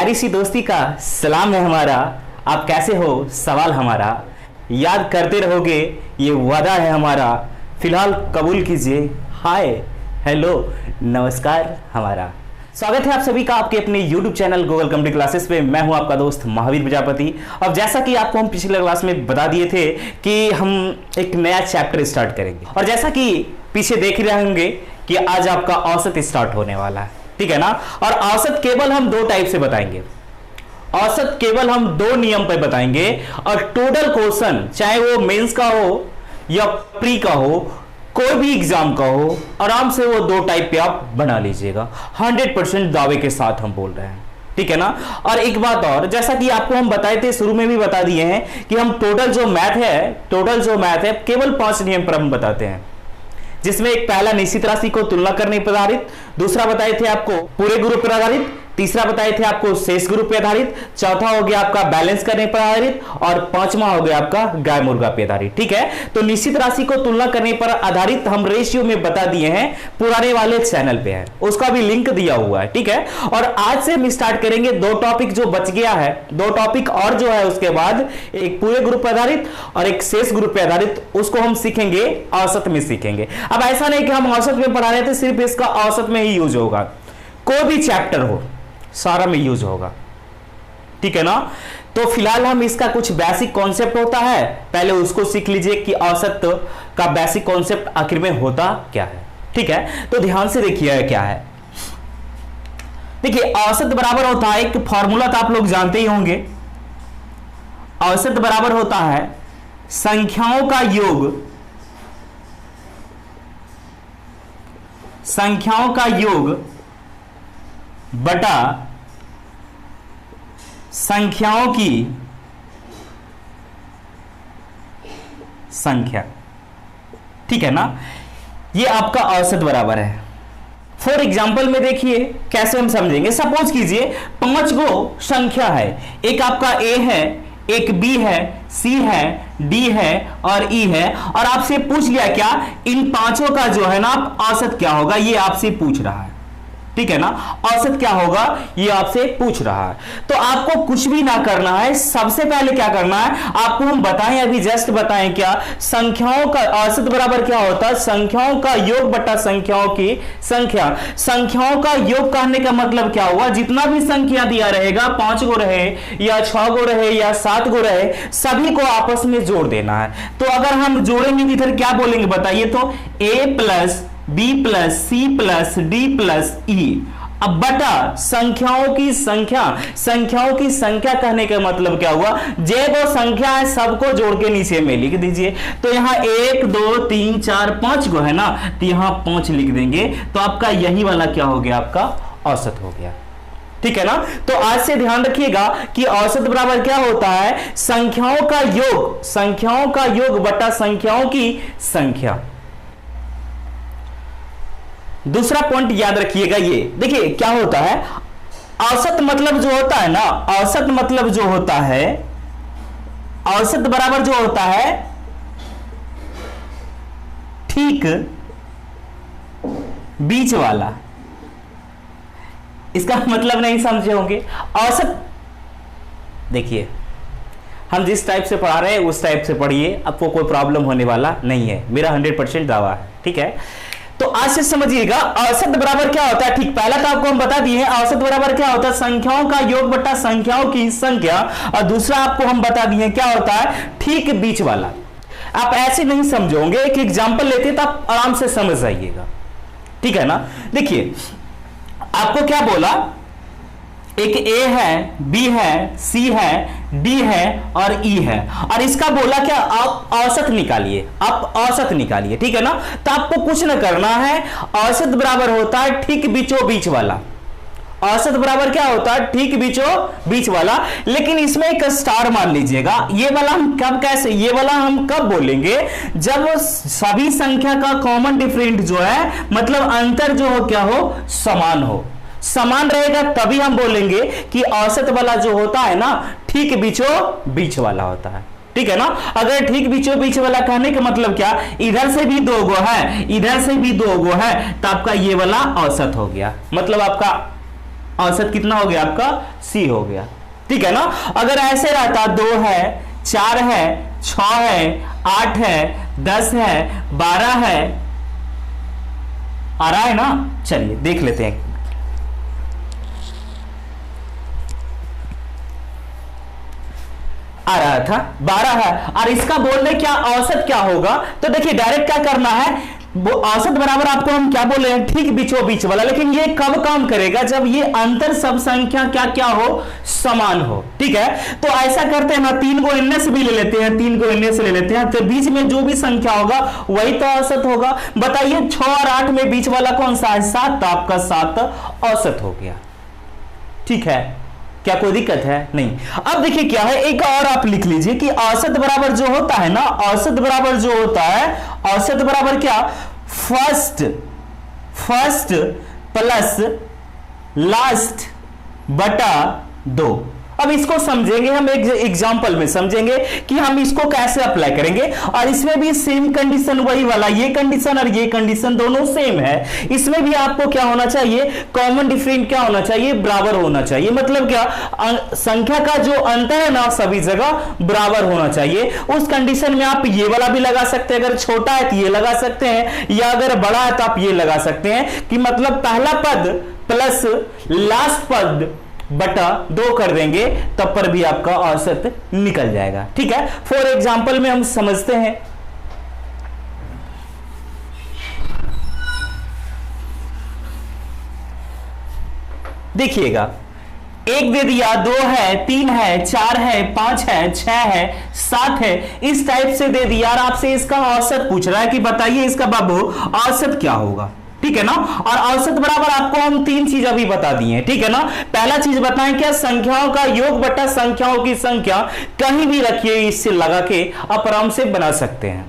प्यारी सी दोस्ती का सलाम है हमारा। आप कैसे हो सवाल हमारा, याद करते रहोगे ये वादा है हमारा। फिलहाल कबूल कीजिए हाय हेलो नमस्कार हमारा। स्वागत है आप सभी का आपके अपने YouTube channel Google community classes पे। मैं हूं आपका दोस्त महावीर प्रजापति। अब जैसा कि आपको हम पिछले क्लास में बता दिए थे कि हम एक नया चैप्टर स्टार्ट करेंगे, और जैसा कि पीछे देख रहे होंगे कि आज आपका औसत स्टार्ट होने वाला है, ठीक है ना। और औसत केवल हम दो टाइप से बताएंगे, औसत केवल हम दो नियम पे बताएंगे। और टोटल क्वेश्चन चाहे वो मेंस का हो या प्री का हो, कोई भी एग्जाम का हो, आराम से वो दो टाइप पे आप बना लीजिएगा। 100% दावे के साथ हम बोल रहे हैं, ठीक है ना। और एक बात और, जैसा कि आपको हम बताए थे, शुरू में भी बता दिए हैं कि हम टोटल जो मैथ है केवल 5 नियम पर हम बताते हैं, जिसमें एक पहला निश्चित राशि को तुलना करने पर आधारित, दूसरा बताए थे आपको पूरे ग्रुप पर आधारित, तीसरा बताए थे आपको शेष ग्रुप पे आधारित, चौथा हो गया आपका बैलेंस करने पर आधारित, और पांचवा हो गया आपका गाय मुर्गा पे आधारित, ठीक है। तो निश्चित राशि को तुलना करने पर आधारित हम रेशियो में बता दिए हैं, पुराने वाले चैनल पे है, उसका भी लिंक दिया हुआ है, ठीक है। और आज से हम स्टार्ट करेंगे दो टॉपिक जो बच गया है, दो टॉपिक और जो है उसके बाद एक पूरे ग्रुप पे आधारित और एक शेष ग्रुप पे आधारित, उसको हम सीखेंगे औसत में सीखेंगे। अब ऐसा नहीं कि हम औसत में पढ़ा रहे थे सिर्फ इसका औसत में ही यूज होगा, कोई भी चैप्टर हो सारा में यूज होगा, ठीक है ना। तो फिलहाल हम इसका कुछ बेसिक कॉन्सेप्ट होता है, पहले उसको सीख लीजिए कि औसत का बेसिक कॉन्सेप्ट आखिर में होता क्या है, ठीक है। तो ध्यान से देखिए क्या है। देखिए औसत बराबर होता है, एक फॉर्मूला तो आप लोग जानते ही होंगे। औसत बराबर होता है संख्याओं का योग, संख्याओं का योग बटा संख्याओं की संख्या, ठीक है ना। ये आपका औसत बराबर है। फॉर एग्जाम्पल में देखिए कैसे हम समझेंगे। सपोज कीजिए 5 गो संख्या है, एक आपका ए है, एक बी है, सी है, डी है और ई है, और आपसे पूछ लिया क्या इन पांचों का जो है ना औसत क्या होगा, ये आपसे पूछ रहा है, ठीक है ना। औसत क्या होगा ये आपसे पूछ रहा है। तो आपको कुछ भी ना करना है, सबसे पहले क्या करना है आपको हम बताएं, अभी जस्ट बताएं क्या संख्याओं का औसत बराबर क्या होता है, संख्याओं का योग बटा संख्याओं की संख्या। संख्याओं का योग कहने का मतलब क्या हुआ, जितना भी संख्या दिया रहेगा, 5 गो रहे या 6 गो रहे या 7 गो रहे, सभी को आपस में जोड़ देना है। तो अगर हम जोड़ेंगे इधर क्या बोलेंगे बताइए, तो a plus B plus C plus D plus E, अब बटा संख्याओं की संख्या। संख्याओं की संख्या कहने का मतलब क्या हुआ, जे वो संख्या है सबको जोड़ के नीचे में लिख दीजिए। तो यहां 1 2 3 4 5 गो है ना, तो यहां 5 लिख देंगे, तो आपका यही वाला क्या हो गया, आपका औसत हो गया, ठीक है ना। तो आज से ध्यान रखिएगा कि औसत बराबर क्या होता है, संख्याओं का योग, संख्याओं का योग बटा संख्याओं की संख्या। दूसरा पॉइंट याद रखिएगा, ये देखिए क्या होता है, औसत मतलब जो होता है ना, औसत मतलब जो होता है, औसत बराबर जो होता है ठीक बीच वाला। इसका मतलब नहीं समझे होंगे। औसत देखिए हम जिस टाइप से पढ़ा रहे हैं उस टाइप से पढ़िए, आपको कोई प्रॉब्लम होने वाला नहीं है, मेरा 100% दावा है, ठीक है। तो आज से समझिएगा औसत बराबर क्या होता है। ठीक पहला तो आपको हम बता दिए हैं औसत बराबर क्या होता है, संख्याओं का योग बटा संख्याओं की संख्या, और दूसरा आपको हम बता दिए क्या होता है, ठीक बीच वाला। आप ऐसे नहीं समझोगे, एक एग्जांपल लेते तो आप आराम से समझ जाइएगा, ठीक है ना। देखिए आपको क्या बोला, एक ए है, बी है, सी है, डी है और ई है, और इसका बोला क्या आप औसत निकालिए, आप औसत निकालिए, ठीक है ना। तो आपको कुछ ना करना है, औसत बराबर होता है ठीक बीचों बीच वाला। औसत बराबर क्या होता है, ठीक बीचों बीच वाला। लेकिन इसमें एक स्टार मान लीजिएगा, ये वाला हम कब कैसे, ये वाला हम कब बोलेंगे, जब सभी संख्या का कॉमन डिफरेंट जो है, मतलब अंतर जो हो क्या हो, समान हो, समान रहेगा, तभी हम बोलेंगे कि औसत वाला जो होता है ना ठीक बीचों बीच वाला होता है, ठीक है ना। अगर ठीक बीचों बीच वाला कहने का मतलब क्या, इधर से भी 2 गो है, इधर से भी 2 गो है, तो आपका ये वाला औसत हो गया, मतलब आपका औसत कितना हो गया आपका सी हो गया। ठीक है ना। अगर ऐसे रहता 2 है, 4 है, 6 है, 8 है, 10 है, 12 है, आ रहा है ना। चलिए देख लेते हैं। आ रहा था 12 है और इसका बोल रहे क्या औसत क्या होगा। तो देखिए डायरेक्ट क्या करना है, वो औसत बराबर आपको हम क्या बोल रहे हैं, ठीक बीचों बीच वाला। लेकिन ये कब काम करेगा, जब ये अंतर सब संख्या क्या क्या हो, समान हो। ठीक है, तो ऐसा करते हैं ना, 3 को इनमें से भी ले लेते हैं, 3 को इनमें से ले लेते हैं, तो बीच में जो भी संख्या होगा वही तो औसत होगा। बताइए 6 और 8 में बीच वाला कौन सा है, 7, तो आपका 7 औसत हो गया। ठीक है, क्या कोई दिक्कत है, नहीं। अब देखिए क्या है, एक और आप लिख लीजिए कि औसत बराबर जो होता है ना, औसत बराबर जो होता है, औसत बराबर क्या, फर्स्ट प्लस लास्ट बटा 2। अब इसको समझेंगे हम, एक एग्जांपल में समझेंगे कि हम इसको कैसे अप्लाई करेंगे। और इसमें भी सेम कंडीशन वही वाला, ये कंडीशन और ये कंडीशन दोनों सेम है। इसमें भी आपको क्या होना चाहिए, कॉमन डिफरेंट क्या होना चाहिए, बराबर होना चाहिए। मतलब क्या, संख्या का जो अंतर है ना सभी जगह बराबर होना चाहिए। उस कंडीशन में आप ये वाला भी लगा सकते हैं, अगर छोटा है तो ये लगा सकते हैं, या अगर बड़ा है तो आप ये लगा सकते हैं कि मतलब पहला पद प्लस लास्ट पद बटा 2 कर देंगे, तब पर भी आपका औसत निकल जाएगा। ठीक है, फॉर एग्जांपल में हम समझते हैं। देखिएगा, 1 दे दिया, 2 है, 3 है, 4 है, 5 है, 6 है, 7 है, इस टाइप से दे दिया और आपसे इसका औसत पूछ रहा है कि बताइए इसका बाबू औसत क्या होगा। ठीक है ना। और औसत बराबर आपको हम 3 चीज अभी बता दिए। ठीक है ना। पहला चीज बताएं क्या, संख्याओं का योग बटा संख्याओं की संख्या, कहीं भी रखिए इससे लगा के आप आराम से बना सकते हैं।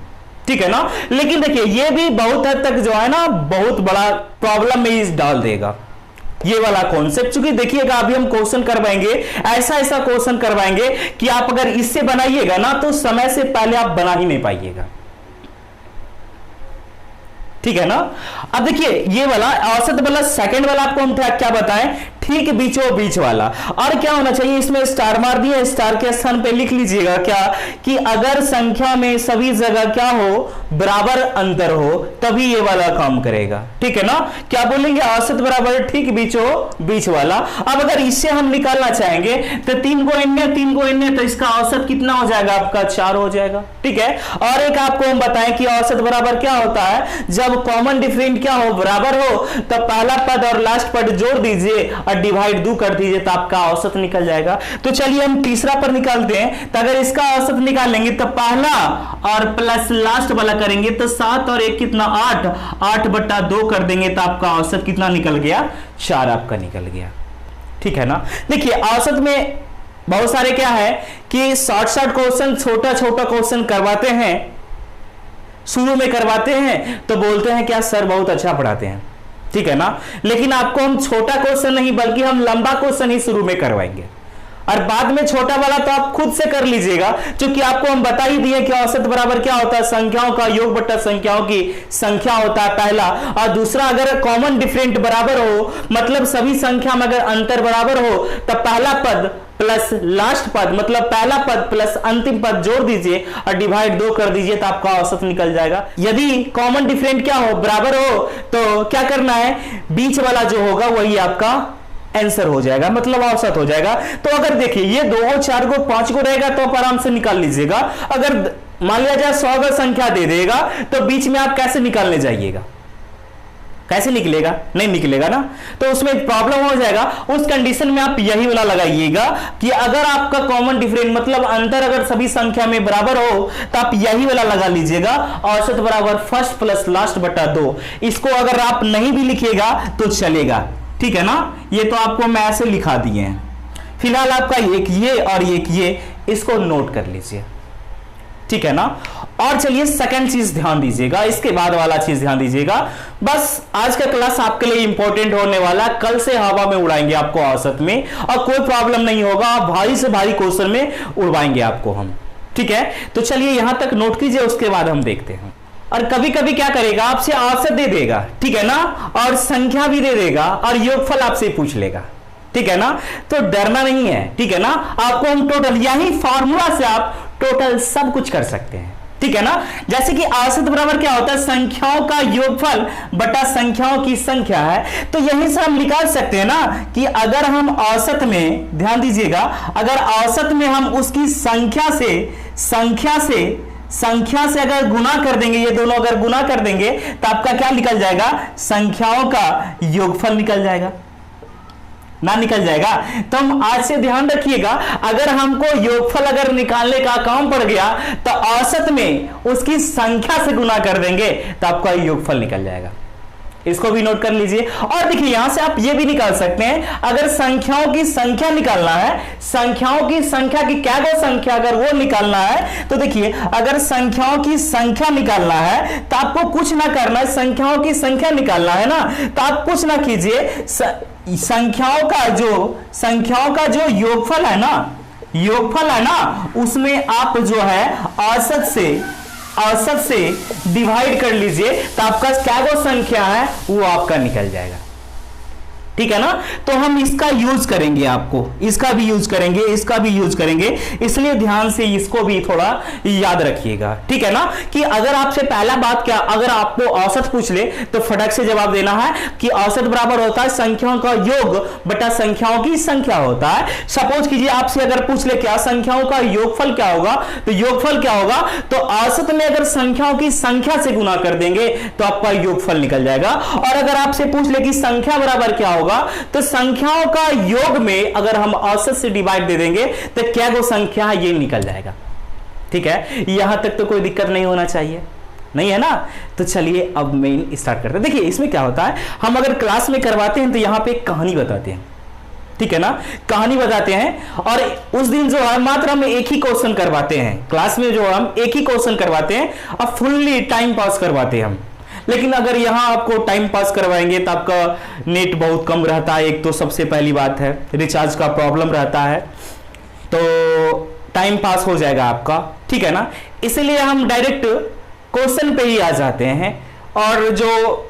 ठीक है ना। लेकिन देखिए ये भी बहुत हद तक जो है ना बहुत बड़ा प्रॉब्लम में इस डाल देगा ये वाला कॉन्सेप्ट। चूंकि देखिएगा अभी हम क्वेश्चन करवाएंगे, ऐसा क्वेश्चन करवाएंगे कि आप अगर इससे बनाइएगा ना तो समय से पहले आप बना ही नहीं पाइएगा। ठीक है ना। अब देखिए ये वाला औसत वाला सेकंड वाला आपको हम क्या बताएं, ठीक बीचों बीच वाला। और क्या होना चाहिए, इसमें स्टार मार दिए, स्टार के स्थान पे लिख लीजिएगा क्या कि अगर संख्या में सभी जगह क्या हो, बराबर अंतर हो, तभी ये वाला काम करेगा। ठीक है ना। क्या बोलेंगे, औसत बराबर ठीक बीचों बीच वाला। अब अगर इससे हम निकालना चाहेंगे तो 3 को इनने 3 को इनने, तो इसका औसत कितना हो जाएगा आपका 4 हो जाएगा। ठीक है। और एक आपको हम बताएं कि औसत बराबर क्या होता है, जब कॉमन डिफरेंट क्या हो, बराबर हो, तो पहला पद और लास्ट पद जोड़ दीजिए और डिवाइड 2 कर दीजिए, तो आपका औसत निकल जाएगा। तो चलिए हम तीसरा पर निकालते हैं। तो अगर इसका औसत निकालेंगे तो पहला और प्लस लास्ट वाला करेंगे तो 7 और 1 कितना 8, 8 बटा 2 कर देंगे, तो आपका औसत कितना निकल गया, 4 आपका निकल गया। ठीक है ना। देखिए औसत में बहुत सारे क्या है कि शॉर्ट क्वेश्चन, छोटा क्वेश्चन करवाते हैं, शुरू में करवाते हैं तो बोलते हैं क्या सर बहुत अच्छा पढ़ाते हैं। ठीक है ना। लेकिन आपको हम छोटा क्वेश्चन नहीं बल्कि हम लंबा क्वेश्चन ही शुरू में करवाएंगे, और बाद में छोटा वाला तो आप खुद से कर लीजिएगा, क्योंकि आपको हम बता ही दिए कि औसत बराबर क्या होता है, संख्याओं का योग बटा संख्याओं की संख्या होता है पहला। और दूसरा, अगर कॉमन डिफरेंट बराबर हो, मतलब सभी संख्या में अगर अंतर बराबर हो, तब पहला पद प्लस लास्ट पद, मतलब पहला पद प्लस अंतिम पद जोड़ दीजिए और डिवाइड 2 कर दीजिए, तो आपका औसत निकल जाएगा। यदि कॉमन डिफरेंट क्या हो, बराबर हो, तो क्या करना है, बीच वाला जो होगा वही आपका आंसर हो जाएगा, मतलब औसत हो जाएगा। तो अगर देखिए ये 2 4 को 5 को रहेगा तो आप आराम से निकाल लीजिएगा। अगर मान लिया जाए 100 का संख्या दे देगा तो बीच में आप कैसे निकालने जाइएगा, कैसे निकलेगा, नहीं निकलेगा ना, तो उसमें प्रॉब्लम हो जाएगा। उस कंडीशन में आप यही वाला लगाइएगा कि अगर आपका कॉमन डिफरेंट मतलब अंतर अगर सभी संख्या में बराबर हो तो आप यही वाला लगा लीजिएगा, औसत बराबर फर्स्ट प्लस लास्ट बटा 2। इसको अगर आप नहीं भी लिखिएगा तो चलेगा। ठीक है ना। ये तो आपको मैं ऐसे लिखा दिए हैं। फिलहाल आपका एक ये और एक ये, इसको नोट कर लीजिए। ठीक है ना। और चलिए सेकंड चीज ध्यान दीजिएगा, इसके बाद वाला चीज ध्यान दीजिएगा। बस आज का क्लास आपके लिए इंपॉर्टेंट होने वाला, कल से हवा में उड़ाएंगे आपको औसत में, और कोई प्रॉब्लम नहीं होगा, आप भारी से भारी क्वेश्चन में उड़वाएंगे आपको हम। ठीक है। तो चलिए यहां तक नोट कीजिए, उसके बाद हम देखते हैं। और कभी कभी क्या करेगा, आपसे औसत दे देगा, ठीक है ना, और संख्या भी दे देगा और योगफल आपसे पूछ लेगा। ठीक है ना। तो डरना नहीं है, ठीक है ना। आपको हम टोटल यही फार्मूला से आप टोटल सब कुछ कर सकते हैं, ठीक है ना। जैसे कि औसत बराबर क्या होता है, संख्याओं का योगफल बटा संख्याओं की संख्या है। तो यहीं से हम निकाल सकते हैं ना कि अगर हम औसत में, ध्यान दीजिएगा, अगर औसत में हम उसकी संख्या से अगर गुना कर देंगे, ये दोनों अगर गुना कर देंगे तो आपका क्या निकल जाएगा, संख्याओं का योगफल निकल जाएगा ना, निकल जाएगा। तो हम आज से ध्यान रखिएगा, अगर हमको योगफल अगर निकालने का काम पड़ गया तो औसत में उसकी संख्या से गुना कर देंगे तो आपका योगफल निकल जाएगा। इसको भी नोट कर लीजिए। और देखिए यहां से आप ये भी निकाल सकते हैं, अगर संख्याओं की संख्या निकालना है, संख्याओं की संख्या की क्या गो संख्या अगर वो निकालना है, तो देखिए अगर संख्याओं की संख्या निकालना है तो आपको कुछ ना करना है, संख्याओं की संख्या निकालना है ना, तो आप कुछ ना कीजिए, संख्याओं का जो योगफल है ना, उसमें आप जो है औसत से डिवाइड कर लीजिए तो आपका क्या वो संख्या है वो आपका निकल जाएगा, ठीक है ना। तो हम इसका यूज करेंगे, आपको इसका भी यूज करेंगे, इसका भी यूज करेंगे, इसलिए ध्यान से इसको भी थोड़ा याद रखिएगा, ठीक है ना। कि अगर आपसे पहला बात क्या, अगर आपको औसत पूछ ले तो फटक से जवाब देना है कि औसत बराबर होता है संख्याओं का योग बटा संख्याओं की संख्या होता है। सपोज कीजिए आपसे अगर पूछ ले क्या संख्याओं का योगफल क्या होगा, तो योगफल क्या होगा, तो औसत में अगर संख्याओं की संख्या से गुना कर देंगे तो आपका योगफल निकल जाएगा। और अगर आपसे पूछ ले कि संख्या बराबर क्या होगा, तो संख्याओं का योग में अगर हम औसत से डिवाइड दे देंगे तो क्या वो संख्या है ये निकल जाएगा, ठीक है। यहां तक तो कोई दिक्कत नहीं होना चाहिए, नहीं है ना। तो चलिए अब मेन स्टार्ट करते हैं। देखिए इसमें क्या होता है, हम अगर क्लास में करवाते हैं तो यहां पे एक कहानी बताते हैं, ठीक है ना, कहानी बताते हैं। और उस दिन जो है मात्र हम एक ही क्वेश्चन करवाते हैं, क्लास में जो हम एक ही क्वेश्चन करवाते हैं और फुल्ली टाइम पास करवाते हैं हम। लेकिन अगर यहां आपको टाइम पास करवाएंगे तो आपका नेट बहुत कम रहता है, एक तो सबसे पहली बात है रिचार्ज का प्रॉब्लम रहता है, तो टाइम पास हो जाएगा आपका, ठीक है ना। इसलिए हम डायरेक्ट क्वेश्चन पे ही आ जाते हैं, और जो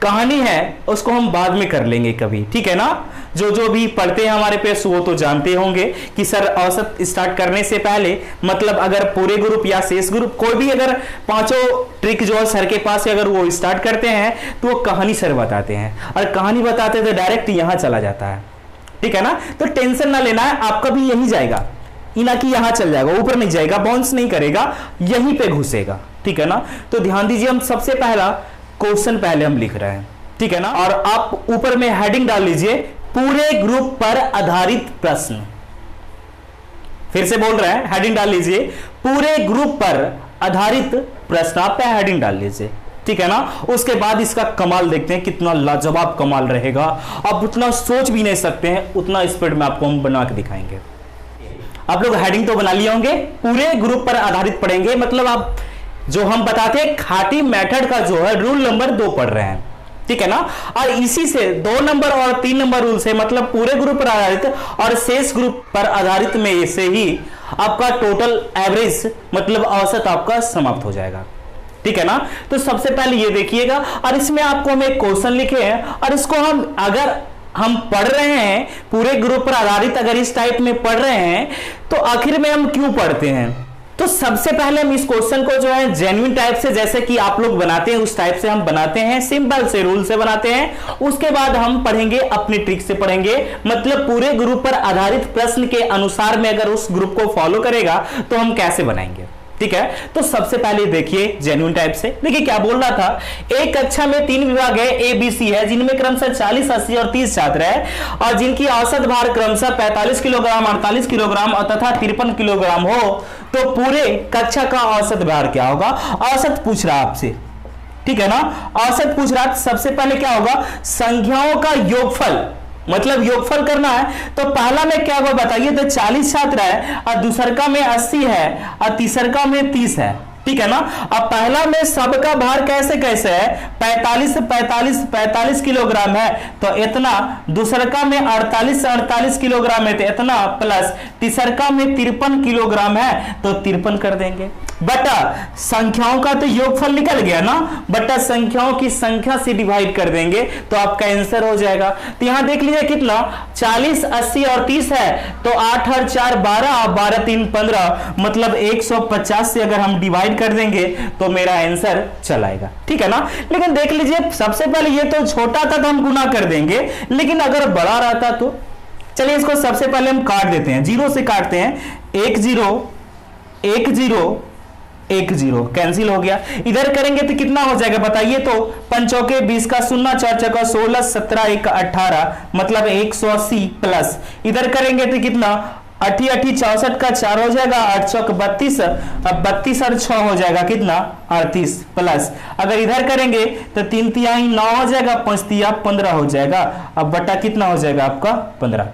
कहानी है उसको हम बाद में कर लेंगे कभी, ठीक है ना। जो भी पढ़ते हैं हमारे पेस वो तो जानते होंगे कि सर औसत स्टार्ट करने से पहले, मतलब अगर पूरे ग्रुप या शेष ग्रुप कोई भी अगर पांचों ट्रिक जो है सर के पास से अगर वो स्टार्ट करते हैं तो वो कहानी सर बताते हैं, और कहानी बताते तो डायरेक्ट यहां चला जाता है, ठीक है ना। तो टेंशन ना लेना है, आपका भी यही जाएगा, ना कि यहां चल जाएगा, ऊपर नहीं जाएगा, बाउंस नहीं करेगा, यहीं पे घुसेगा, ठीक है ना। तो ध्यान दीजिए, हम सबसे पहला क्वेश्चन पहले हम लिख रहे हैं, ठीक है ना। और आप ऊपर में हेडिंग डाल लीजिए, पूरे ग्रुप पर आधारित प्रश्न। फिर से बोल रहे हैं, हेडिंग डाल लीजिए, पूरे ग्रुप पर आधारित प्रश्न, आप पे हेडिंग डाल लीजिए, ठीक है ना। उसके बाद इसका कमाल देखते हैं, कितना लाजवाब कमाल रहेगा, आप उतना सोच भी नहीं सकते हैं, उतना स्पीड में आपको हम बना के दिखाएंगे। आप लोग हेडिंग तो बना लिए होंगे, पूरे ग्रुप पर आधारित पढ़ेंगे, मतलब आप जो हम बताते हैं खाटी मेथड का जो है रूल नंबर 2 पढ़ रहे हैं, ठीक है ना। और इसी से 2 नंबर और 3 नंबर रूल से, मतलब पूरे ग्रुप पर आधारित और शेष ग्रुप पर आधारित में से ही आपका टोटल एवरेज मतलब औसत आपका समाप्त हो जाएगा, ठीक है ना। तो सबसे पहले ये देखिएगा, और इसमें आपको हम एक क्वेश्चन लिखे हैं, और इसको हम पढ़ रहे हैं पूरे ग्रुप पर आधारित, अगर इस टाइप में पढ़ रहे हैं तो आखिर में हम क्यों पढ़ते हैं। तो सबसे पहले हम इस क्वेश्चन को जो है जेन्युइन टाइप से, जैसे कि आप लोग बनाते हैं उस टाइप से हम बनाते हैं, सिंपल से रूल से बनाते हैं। उसके बाद हम पढ़ेंगे अपनी ट्रिक से पढ़ेंगे, मतलब पूरे ग्रुप पर आधारित प्रश्न के अनुसार में अगर उस ग्रुप को फॉलो करेगा तो हम कैसे बनाएंगे, ठीक है। तो सबसे पहले देखिए जेन्युइन टाइप से, देखिए क्या बोल रहा था, एक कक्षा में 3 विभाग है ए बी सी है, जिनमें क्रमशः 40, 80 और 30 छात्र है, और जिनकी औसत भार क्रमशः 45 किलोग्राम, 48 किलोग्राम तथा 53 किलोग्राम हो, तो पूरे कक्षा का औसत भार क्या होगा। औसत पूछ रहा आपसे, ठीक है ना, औसत पूछ रहा। सबसे पहले क्या होगा, संख्याओं का योगफल, मतलब योगफल करना है। तो पहला में क्या होगा बताइए, तो 40 छात्र है, और दूसरका में 80 है, और तीसरका में 30 है, ठीक है ना। अब पहला में सबका भार कैसे कैसे है, 45 किलोग्राम है तो इतना, दूसरका में 48 किलोग्राम है तो इतना, प्लस तीसरका में 53 किलोग्राम है तो 53 कर देंगे। बटा संख्याओं का तो योगफल निकल गया ना, बटा संख्याओं की संख्या से डिवाइड कर देंगे तो आपका आंसर हो जाएगा। तो यहां देख लीजिए कितना 40, 80 और 30 है, तो 8 और 4 12 और 12 3 15, मतलब 150 से अगर हम डिवाइड कर देंगे तो मेरा आंसर चला आएगा। ठीक है ना। लेकिन देख लीजिए सबसे पहले ये तो छोटा था तो हम गुना कर देंगे, लेकिन अगर बड़ा रहता तो चलिए इसको सबसे पहले हम काट देते हैं, जीरो से काटते हैं। 1 0 1 0 1 0 कैंसिल हो गया। इधर करेंगे तो कितना हो जाएगा बताइए, तो 5 चौके 20 का 0 4 चौका 16 17 1 18, मतलब 180 प्लस इधर करेंगे तो कितना 8 8 64 का 4 हो जाएगा, 8 चौक 32, अब 32 और 6 हो जाएगा कितना 38 प्लस अगर इधर करेंगे तो 3 तिहाई 9 हो जाएगा, 5 तिहाई 15 हो जाएगा। अब बटा कितना हो जाएगा आपका 15।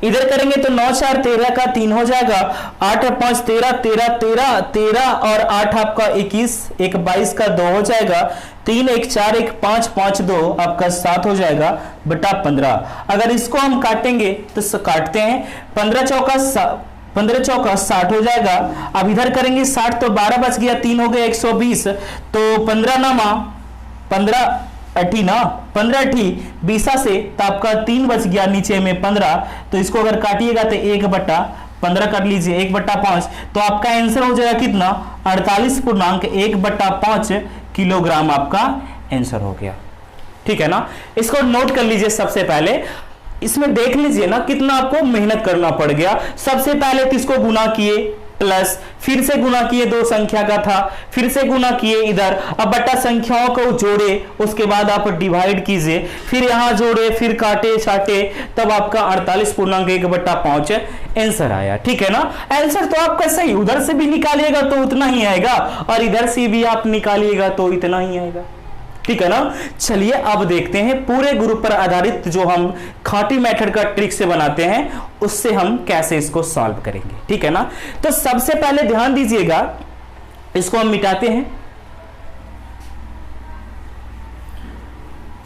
इधर करेंगे तो 9 4 13 का 3 हो जाएगा, 8 5 13 13 13 13 और 8 आपका 21, 1 22 का 2 हो जाएगा, 3 1 4 1 5 5 2 आपका 7 हो जाएगा बटा 15। अगर इसको हम काटेंगे तो काटते हैं, 15 चौका 60 हो जाएगा। अब इधर करेंगे 60 तो 12 बच गया, 3 हो गया 120, तो 15 नामा 15 अठी ना 15 अठी 20 से तो आपका 3 बच गया, नीचे में 15, तो इसको अगर काटिएगा तो 1 बटा 15 कर लीजिए, 1 बटा 5, तो आपका आंसर हो जाएगा कितना 48.1 बटा 5 किलोग्राम आपका आंसर हो गया। ठीक है ना। इसको नोट कर लीजिए। सबसे पहले इसमें देख लीजिए ना कितना आपको मेहनत करना पड़ गया। सबसे पहले तो इसको गुना किए, प्लस फिर से गुना किए, दो संख्या का था, फिर से गुना किए इधर, अब बटा संख्याओं को जोड़े, उसके बाद आप डिवाइड कीजिए, फिर यहां जोड़े, फिर काटे छाटे, तब आपका 48.1 बटा 5 आंसर आया। ठीक है ना। आंसर तो आपका सही, उधर से भी निकालिएगा तो उतना ही आएगा और इधर से भी आप निकालिएगा तो इतना ही आएगा। ठीक है ना। चलिए अब देखते हैं पूरे ग्रुप पर आधारित जो हम खाटी मेथड का ट्रिक से बनाते हैं उससे हम कैसे इसको सॉल्व करेंगे। ठीक है ना। तो सबसे पहले ध्यान दीजिएगा, इसको हम मिटाते हैं।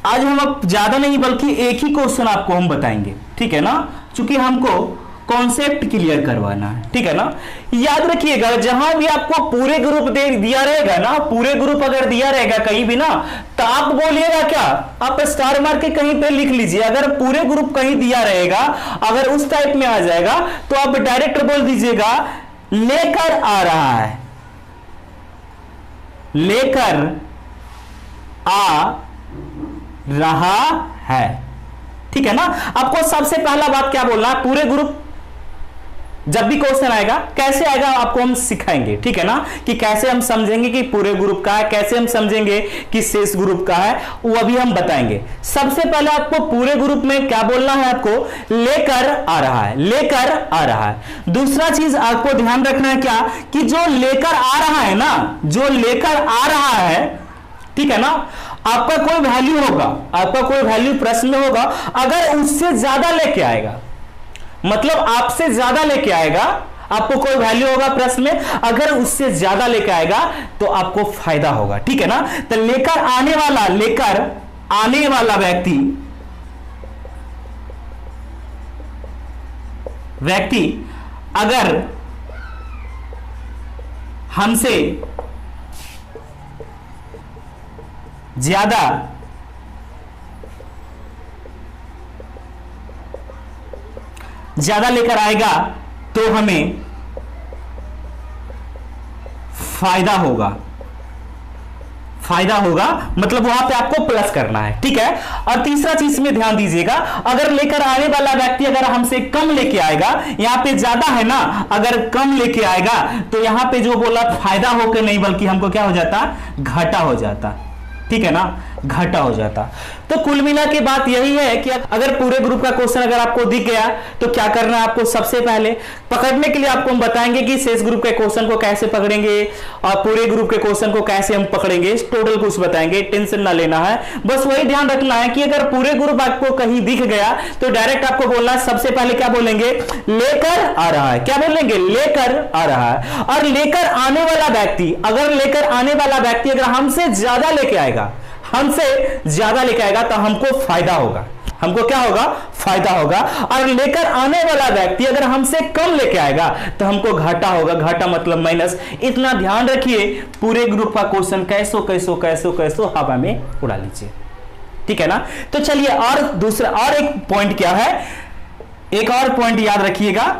आज हम अब ज्यादा नहीं बल्कि एक ही क्वेश्चन आपको हम बताएंगे। ठीक है ना, क्योंकि हमको कॉन्सेप्ट क्लियर करवाना है। ठीक है ना। याद रखिएगा जहां भी आपको पूरे ग्रुप दे दिया रहेगा ना, पूरे ग्रुप अगर दिया रहेगा कहीं भी ना, तो आप बोलिएगा क्या, आप स्टार मार के कहीं पे लिख लीजिए। अगर पूरे ग्रुप कहीं दिया रहेगा, अगर उस टाइप में आ जाएगा तो आप डायरेक्ट बोल दीजिएगा लेकर आ रहा है, लेकर आ रहा है। ठीक है ना। आपको सबसे पहला बात क्या बोलना है, पूरे ग्रुप जब भी क्वेश्चन आएगा कैसे आएगा आपको हम सिखाएंगे। ठीक है ना, कि कैसे हम समझेंगे कि पूरे ग्रुप का है, कैसे हम समझेंगे कि शेष ग्रुप का है, वो अभी हम बताएंगे। सबसे पहले आपको पूरे ग्रुप में क्या बोलना है, आपको लेकर आ रहा है, लेकर आ रहा है। दूसरा चीज आपको ध्यान रखना है क्या, कि जो लेकर आ रहा है ना, जो लेकर आ रहा है, ठीक है ना, आपका कोई वैल्यू होगा, आपका कोई वैल्यू प्रश्न में होगा, अगर उससे ज्यादा लेके आएगा, मतलब आपसे ज्यादा लेके आएगा, आपको कोई वैल्यू होगा प्रश्न में, अगर उससे ज्यादा लेके आएगा तो आपको फायदा होगा। ठीक है ना। तो लेकर आने वाला, लेकर आने वाला व्यक्ति अगर हमसे ज्यादा लेकर आएगा तो हमें फायदा होगा, फायदा होगा, मतलब वहां पे आपको प्लस करना है। ठीक है। और तीसरा चीज में ध्यान दीजिएगा, अगर लेकर आने वाला व्यक्ति अगर हमसे कम लेके आएगा, यहां पे ज्यादा है ना, अगर कम लेके आएगा तो यहां पे जो बोला फायदा होकर नहीं बल्कि हमको क्या हो जाता, घाटा हो जाता। ठीक है ना, घाटा हो जाता। तो कुल मिला के बात यही है कि अगर पूरे ग्रुप का क्वेश्चन अगर आपको दिख गया तो क्या करना है आपको, सबसे पहले पकड़ने के लिए आपको हम बताएंगे कि शेष ग्रुप के क्वेश्चन को कैसे पकड़ेंगे और पूरे ग्रुप के क्वेश्चन को कैसे हम पकड़ेंगे, टोटल कुछ बताएंगे, टेंशन ना लेना है। बस वही ध्यान रखना है कि अगर पूरे ग्रुप आपको कहीं दिख गया तो डायरेक्ट आपको बोलना है, सबसे पहले क्या बोलेंगे, लेकर आ रहा है। क्या बोलेंगे, लेकर आ रहा है। और लेकर आने वाला व्यक्ति, अगर लेकर आने वाला व्यक्ति अगर हमसे ज्यादा लेके आएगा, हमसे ज्यादा लेके आएगा तो हमको फायदा होगा, हमको क्या होगा, फायदा होगा। और लेकर आने वाला व्यक्ति अगर हमसे कम लेके आएगा तो हमको घाटा होगा, घाटा मतलब माइनस। इतना ध्यान रखिए, पूरे ग्रुप का क्वेश्चन कैसो कैसो कैसो कैसो हवा में उड़ा लीजिए, ठीक है ना। तो चलिए और दूसरा और एक पॉइंट क्या है, एक और पॉइंट याद रखिएगा,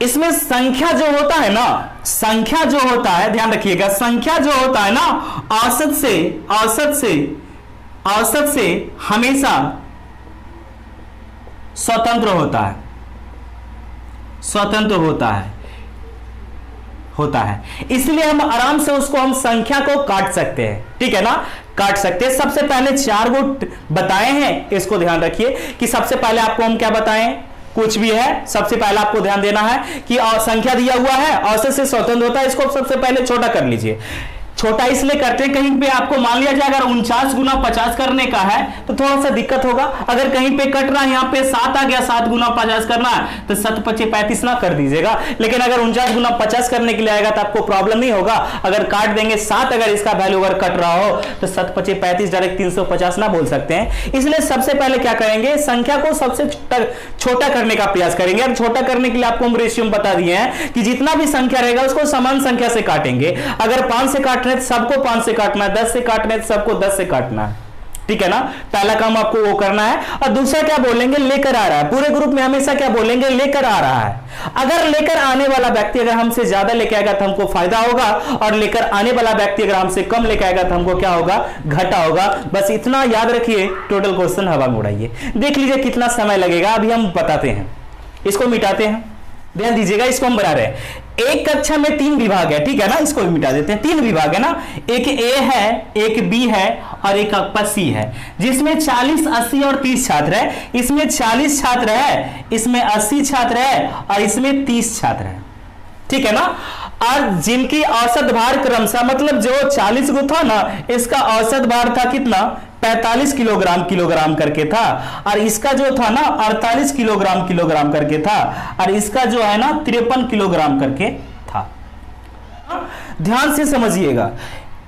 इसमें संख्या जो होता है ना, संख्या जो होता है, ध्यान रखिएगा, संख्या जो होता है ना औसत से हमेशा स्वतंत्र होता है, स्वतंत्र होता है। इसलिए हम आराम से उसको हम संख्या को काट सकते हैं, ठीक है ना, काट सकते हैं। सबसे पहले 4 गो बताए हैं, इसको ध्यान रखिए कि सबसे पहले आपको हम क्या बताएं, कुछ भी है, सबसे पहले आपको ध्यान देना है कि संख्या दिया हुआ है, औसत से स्वतंत्र होता है, इसको सबसे पहले छोटा कर लीजिए। छोटा इसलिए करते हैं, कहीं पे आपको मान लिया जाए अगर 49 गुना 50 करने का है तो थोड़ा सा दिक्कत होगा। अगर कहीं पे कट रहा है, यहाँ पे 7 आ गया, 7 गुना 50 करना है तो 7 5 35 ना कर दीजिएगा। लेकिन अगर 49 गुना 50 करने के लिए आएगा तो आपको प्रॉब्लम नहीं होगा। अगर काट देंगे 7, अगर इसका वैल्यू अगर कट रहा हो तो 7 5 35 डायरेक्ट 350 ना बोल सकते हैं। इसलिए सबसे पहले क्या करेंगे, संख्या को सबसे छोटा करने का प्रयास करेंगे। और छोटा करने के लिए आपको हम रेशियो बता दिए हैं कि जितना भी संख्या रहेगा उसको समान संख्या से काटेंगे। अगर 5 से काट सबको 5 से काटना है, 10 से काटना है सबको 10 से काटना है, ठीक है ना। पहला काम आपको वो करना है। और दूसरा क्या बोलेंगे, लेकर आ रहा है। पूरे ग्रुप में हमेशा क्या बोलेंगे, लेकर आ रहा है। अगर लेकर आने वाला व्यक्ति अगर हमसे ज्यादा लेके आएगा तो हमको फायदा होगा, और लेकर आने वाला व्यक्ति अगर हमसे कम लेके आएगा तो हमको क्या होगा, घाटा होगा। बस इतना याद रखिए, टोटल क्वेश्चन हवा में उड़ाइए। देख लीजिए कितना समय लगेगा, अभी हम बताते हैं, इसको मिटाते हैं, ध्यान दीजिएगा। इसको हम बना रहे हैं, एक कक्षा में 3 विभाग है, ठीक है ना, इसको भी मिटा देते हैं। 3 विभाग है ना, एक ए है, एक बी है और एक आपका सी है, जिसमें 40 80 और 30 छात्र है। इसमें 40 छात्र है, इसमें 80 छात्र है और इसमें 30 छात्र है, ठीक है ना। और जिनकी औसत भार क्रमशः, मतलब जो 40 को था ना, इसका औसत भार था कितना, 45 किलोग्राम करके था। और इसका जो था ना 48 किलोग्राम करके था। और इसका जो है ना 53 किलोग्राम करके था। ध्यान से समझिएगा,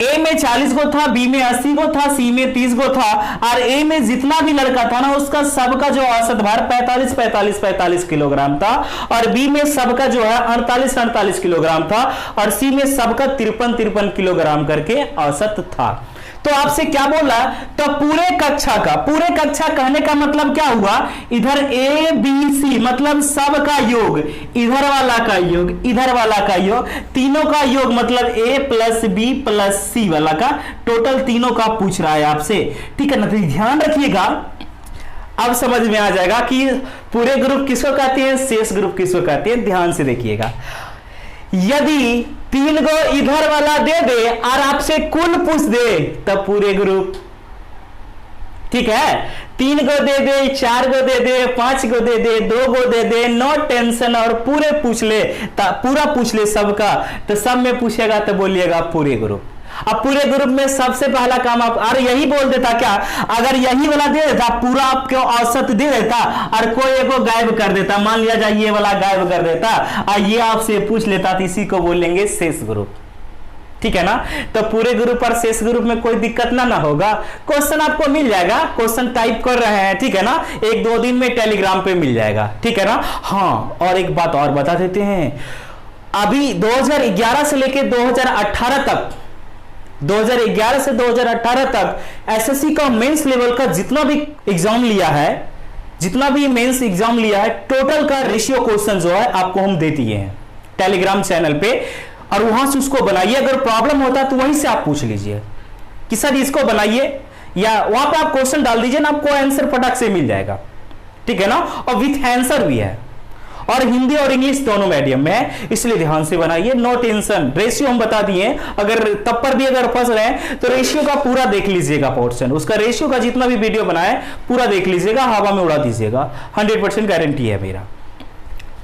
ए में 40 को था, बी में 80 को था, सी में 30 को था। और ए में जितना भी लड़का था ना, उसका सबका जो औसत भार 45 किलोग्राम था। और बी में सबका जो है 48 किलोग्राम था। और सी में सबका 53 किलोग्राम करके औसत था। तो आपसे क्या बोला, तो पूरे कक्षा कहने का मतलब क्या हुआ, इधर ए बी सी मतलब सब का योग, इधर वाला का योग, इधर वाला का योग, तीनों का योग मतलब ए प्लस बी प्लस सी वाला का, टोटल तीनों का पूछ रहा है आपसे, ठीक है ना। तो ध्यान रखिएगा, अब समझ में आ जाएगा कि पूरे ग्रुप किसको कहते हैं, शेष ग्रुप किसको कहते हैं। ध्यान से देखिएगा, यदि 3 गो इधर वाला दे दे और आपसे कुल पूछ दे तब पूरे ग्रुप, ठीक है, 3 गो दे दे, 4 गो दे दे, 5 गो दे दे, 2 गो दे दे, नो टेंशन, और पूरे पूछ ले, पूरा पूछ ले सबका, तो सब में पूछेगा तो बोलिएगा पूरे ग्रुप। अब पूरे ग्रुप में सबसे पहला काम आप, और यही बोल देता क्या, अगर यही वाला दे देता पूरा आपको औसत दे देता और कोई एक गायब कर देता, मान लिया जाए ये वाला गायब कर देता और ये आपसे पूछ लेता, तो इसी को बोलेंगे शेष ग्रुप, ठीक है ना। तो पूरे ग्रुप और शेष ग्रुप में कोई दिक्कत ना होगा। क्वेश्चन आपको मिल जाएगा, क्वेश्चन टाइप कर रहे हैं, ठीक है ना, 1-2 दिन में टेलीग्राम पे मिल जाएगा, ठीक है ना। हाँ, और एक बात और बता देते हैं, अभी 2011 से लेके 2018 तक, 2011 से 2018 तक एसएससी का मेंस लेवल का जितना भी एग्जाम लिया है, जितना भी मेंस एग्जाम लिया है, टोटल का रेशियो क्वेश्चन जो है आपको हम दे दिए हैं टेलीग्राम चैनल पे, और वहां से उसको बनाइए। अगर प्रॉब्लम होता है तो वहीं से आप पूछ लीजिए कि सर इसको बनाइए, या वहां पे आप क्वेश्चन डाल दीजिए ना, आपको आंसर फटाक से मिल जाएगा, ठीक है ना। और विथ आंसर भी है, और हिंदी और इंग्लिश दोनों मीडियम में है, इसलिए ध्यान से बनाइए, नो टेंशन। रेशियो हम बता दिए, अगर तब पर भी अगर फंस रहे हैं तो रेशियो का पूरा देख लीजिएगा पोर्शन, उसका रेशियो का जितना भी वीडियो बनाए पूरा देख लीजिएगा, हवा में उड़ा दीजिएगा, 100% गारंटी है मेरा।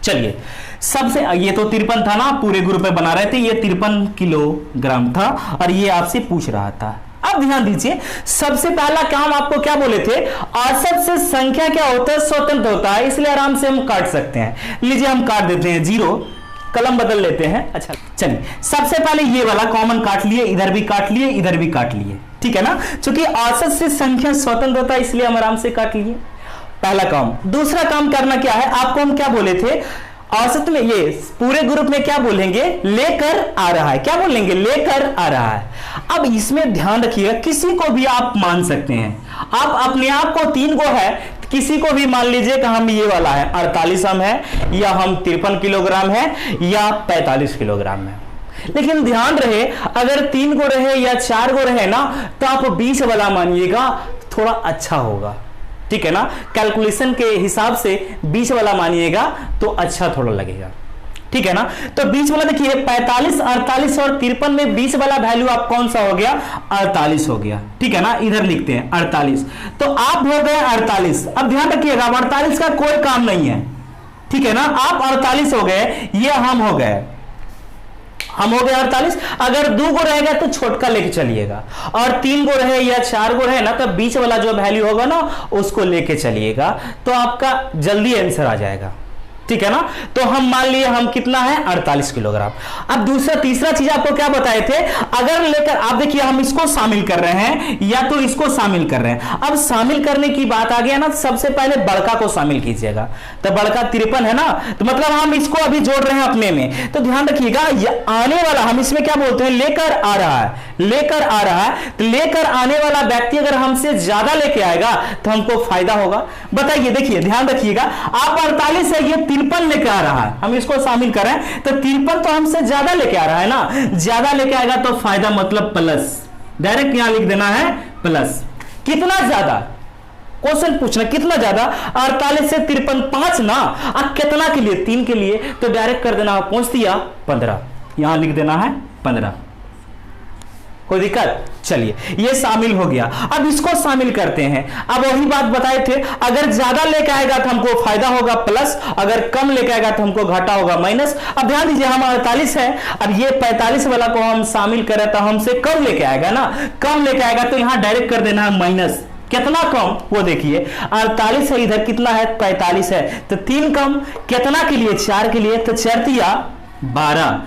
चलिए, सबसे ये तो 53 था ना, पूरे ग्रुप में बना रहे थे, ये 53 किलोग्राम था और ये आपसे पूछ रहा था। अब ध्यान दीजिए, सबसे पहला काम आपको क्या बोले थे, औसत से संख्या क्या होता है, स्वतंत्र होता है, इसलिए आराम से हम काट सकते हैं। लीजिए हम काट देते हैं 0, कलम बदल लेते हैं। अच्छा चलिए, सबसे पहले ये वाला कॉमन काट लिए, इधर भी काट लिए, इधर भी काट लिए, ठीक है ना, क्योंकि औसत से संख्या स्वतंत्र होता है इसलिए हम आराम से काट लिए, पहला काम। दूसरा काम करना क्या है, आपको हम क्या बोले थे, औसत में ये पूरे ग्रुप में क्या बोलेंगे, लेकर आ रहा है, क्या बोलेंगे, लेकर आ रहा है। अब इसमें ध्यान रखिएगा, किसी को भी आप मान सकते हैं, आप अपने आप को 3 गो है, किसी को भी मान लीजिए कि हम ये वाला है 48 हम है, या हम 53 किलोग्राम है, या 45 किलोग्राम है। लेकिन ध्यान रहे, अगर 3 गो रहे या 4 गो रहे ना, तो आप 20 वाला मानिएगा, थोड़ा अच्छा होगा, ठीक है ना, कैलकुलेशन के हिसाब से 20 वाला मानिएगा तो अच्छा थोड़ा लगेगा, ठीक है ना। तो 20 वाला देखिए, 45, 48 और 53 में 20 वाला वैल्यू आप कौन सा हो गया, 48 हो गया, ठीक है ना, इधर लिखते हैं 48, तो आप हो गए 48। अब ध्यान रखिएगा, 48 का कोई काम नहीं है, ठीक है ना, आप 48 हो गए, ये हम हो गए 48। अगर 2 गो रहेगा तो छोटका लेके चलिएगा, और 3 गो रहे या 4 गो रहे ना, तो बीच वाला जो वैल्यू होगा ना उसको लेके चलिएगा, तो आपका जल्दी आंसर आ जाएगा, ठीक है ना। तो हम मान लिए हम कितना है, 48 किलोग्राम। अब तीसरा चीज आपको क्या बताए थे, अगर लेकर आप देखिए, हम इसको शामिल कर रहे हैं या तो इसको शामिल कर रहे हैं। अब शामिल करने की बात आ गया ना, सबसे पहले बड़का को शामिल कीजिएगा, तो बड़का 53 है ना, तो मतलब हम इसको अभी जोड़ रहे हैं अपने में। तो ध्यान रखिएगा, आने वाला हम इसमें क्या बोलते हैं, लेकर आ रहा है, लेकर आ रहा है, तो लेकर आने वाला व्यक्ति अगर हमसे ज्यादा लेके आएगा तो हमको फायदा होगा। बताइए, देखिए ध्यान रखिएगा, आप 48 है, ये 53 लेके आ रहा है, हम इसको शामिल करें तो 53 तो हमसे ज्यादा लेके आ रहा है ना, ज्यादा लेके आएगा तो फायदा मतलब प्लस, डायरेक्ट यहां लिख देना है प्लस। कितना ज्यादा, क्वेश्चन पूछना कितना ज्यादा, 48 से 53 5 ना, अब कितना के लिए, 3 के लिए, तो डायरेक्ट कर देना, पहुंच दिया 15, यहां लिख देना है 15, कोई दिक्कत। चलिए ये शामिल हो गया, अब इसको शामिल करते हैं। अब वही बात बताए थे, अगर ज्यादा लेके आएगा तो हमको फायदा होगा प्लस, अगर कम लेके आएगा तो हमको घाटा होगा माइनस। अब ध्यान दीजिए, हम 48 है, अब ये 45 वाला को हम शामिल करें तो हमसे कम लेके आएगा ना, कम लेके आएगा तो यहां डायरेक्ट कर देना है माइनस। कितना कम, वो देखिए 48 है, इधर कितना है 45 है, तो 3 कम, कितना के लिए, 4 के लिए, तो 4 तिया 12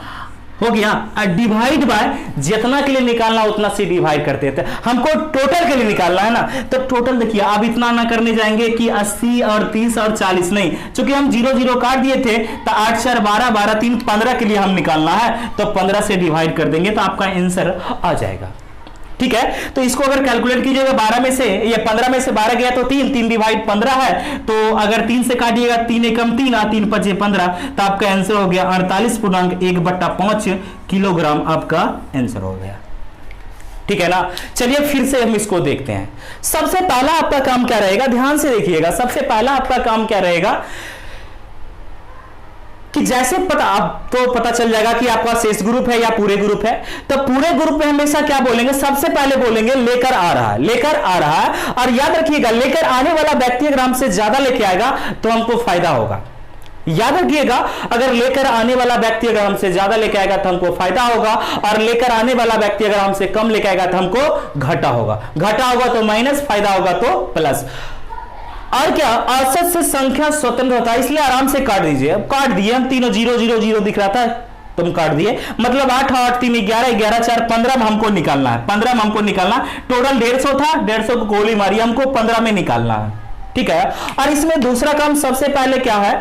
हो गया। डिवाइड बाय, जितना के लिए निकालना उतना से डिवाइड करते थे, हमको टोटल के लिए निकालना है ना, तो टोटल देखिए, अब इतना ना करने जाएंगे कि 80 और 30 और 40 नहीं, क्योंकि हम 0 0 काट दिए थे, तो 8 4 12 12 3 15 के लिए हम निकालना है, तो 15 से डिवाइड कर देंगे तो आपका आंसर आ जाएगा, ठीक है। तो इसको अगर कैलकुलेट कीजिएगा, 12 में से ये 15 में से 12 गया तो 3 डिवाइड 15 है, तो अगर 3 से काटिएगा, 3 एकम 3 3 5 15, तो आपका आंसर हो गया 48.1/5 किलोग्राम, आपका आंसर हो गया, ठीक है ना। चलिए फिर से हम इसको देखते हैं। सबसे पहला आपका काम क्या रहेगा, ध्यान से देखिएगा, सबसे पहला आपका काम क्या रहेगा कि जैसे पता चल जाएगा कि आपका शेष ग्रुप है या पूरे ग्रुप है, तो पूरे ग्रुप में हमेशा क्या बोलेंगे, सबसे पहले बोलेंगे लेकर आ रहा है, लेकर आ रहा है। और याद रखिएगा, लेकर आने वाला व्यक्ति अगर हमसे ज्यादा लेके आएगा तो हमको फायदा होगा। याद रखिएगा, अगर लेकर आने वाला व्यक्ति अगर हमसे ज्यादा लेके आएगा तो हमको फायदा होगा, और लेकर आने वाला व्यक्ति अगर हमसे कम लेके आएगा तो हमको घाटा होगा, घाटा होगा तो माइनस, फायदा होगा तो प्लस। और क्या, औसत से संख्या स्वतंत्र होता है, इसलिए आराम से काट दीजिए। अब काट दिए, हम तीनों 0 0 0 दिख रहा था, तुम काट दिए, मतलब 8 8 3 11 11 4 15 में हमको निकालना है, 15 में हमको निकालना, टोटल 150 था, 150 को गोली मारी, हमको 15 में निकालना है, ठीक है। और इसमें दूसरा काम सबसे पहले क्या है,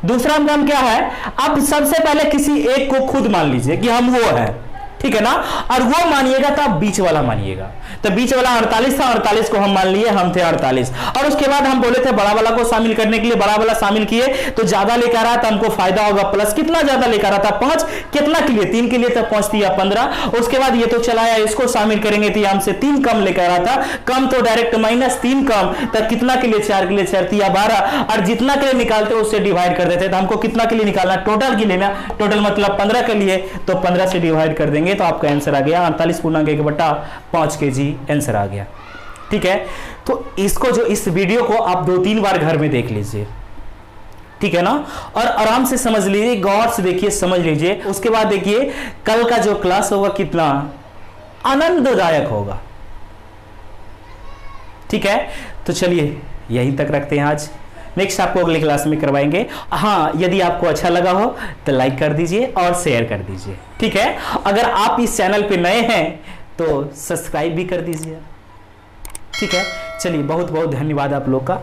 दूसरा काम क्या है, अब सबसे पहले किसी एक को खुद मान लीजिए कि हम वो है, ठीक है ना, और वो मानिएगा तो आप बीच वाला मानिएगा, तो बीच वाला 48 था, 48 को हम मान लिए, हम थे 48, और उसके बाद हम बोले थे बड़ा वाला को शामिल करने के लिए, बड़ा वाला शामिल किए तो ज्यादा लेकर आ रहा था, हमको फायदा होगा प्लस। कितना ज्यादा लेकर आ रहा था, 5, कितना के लिए, 3 के लिए, तो पहुंच दिया 15। उसके बाद ये तो चलाया, इसको शामिल करेंगे तो हमसे 3 कम लेकर आ रहा था, कम तो डायरेक्ट माइनस, 3 कम, तो कितना के लिए, 4 के लिए, 4 तिया 12, और जितना के लिए निकालते उससे डिवाइड कर देते, तो हमको कितना के लिए निकालना, टोटल के लिए ना, टोटल मतलब 15 के लिए, तो 15 से डिवाइड कर देंगे तो आपका आंसर आ गया 48.1/5 kg आंसर आ गया, ठीक है। तो इसको जो इस वीडियो को आप 2-3 बार घर में देख लीजिए, ठीक है ना, और आराम से समझ लीजिए, गौर से देखिए, समझ लीजिए। उसके बाद देखिए कल का जो क्लास होगा कितना आनंददायक होगा, ठीक है। तो चलिए यहीं तक रखते हैं आज। नेक्स्ट आपको अगली क्लास में करवाएंगे। हाँ, यदि आपको अच्छा लगा हो तो लाइक कर दीजिए और शेयर कर दीजिए, ठीक है। अगर आप इस चैनल पे नए हैं तो सब्सक्राइब भी कर दीजिए, ठीक है। चलिए, बहुत बहुत धन्यवाद आप लोग का।